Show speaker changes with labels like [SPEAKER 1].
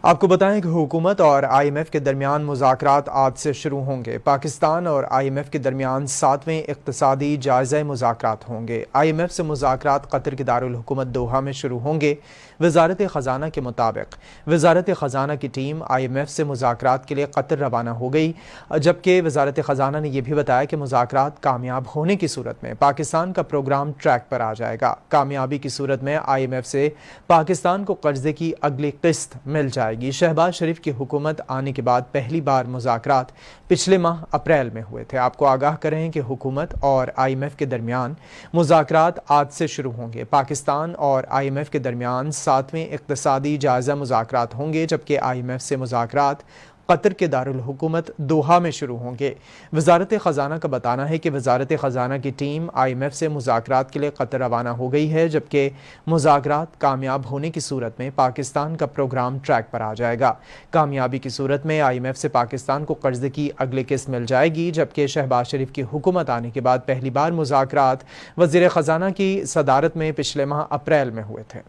[SPEAKER 1] آپ کو بتائیں کہ حکومت اور آئی ایم ایف کے درمیان مذاکرات آج سے شروع ہوں گے۔ پاکستان اور آئی ایم ایف کے درمیان 7ویں اقتصادی جائزہ مذاکرات ہوں گے۔ آئی ایم ایف سے مذاکرات قطر کے دارالحکومت دوحہ میں شروع ہوں گے۔ وزارت خزانہ کے مطابق وزارت خزانہ کی ٹیم آئی ایم ایف سے مذاکرات کے لیے قطر روانہ ہو گئی، جبکہ وزارت خزانہ نے یہ بھی بتایا کہ مذاکرات کامیاب ہونے کی صورت میں پاکستان کا پروگرام ٹریک پر آ جائے گا۔ کامیابی کی صورت میں آئی ایم ایف سے پاکستان کو قرضے کی اگلی قسط مل جائے گی۔ شہباز شریف کی حکومت آنے کے بعد پہلی بار مذاکرات پچھلے ماہ اپریل میں ہوئے تھے۔ آپ کو آگاہ کریں کہ حکومت اور آئی ایم ایف کے درمیان مذاکرات آج سے شروع ہوں گے۔ پاکستان اور آئی ایم ایف کے درمیان 7ویں اقتصادی جائزہ مذاکرات ہوں گے، جبکہ آئی ایم ایف سے مذاکرات قطر کے دارالحکومت دوحہ میں شروع ہوں گے۔ وزارت خزانہ کا بتانا ہے کہ وزارت خزانہ کی ٹیم آئی ایم ایف سے مذاکرات کے لیے قطر روانہ ہو گئی ہے، جبکہ مذاکرات کامیاب ہونے کی صورت میں پاکستان کا پروگرام ٹریک پر آ جائے گا۔ کامیابی کی صورت میں آئی ایم ایف سے پاکستان کو قرضے کی اگلی قسط مل جائے گی، جبکہ شہباز شریف کی حکومت آنے کے بعد پہلی بار مذاکرات وزیر خزانہ کی صدارت میں پچھلے ماہ اپریل میں ہوئے تھے۔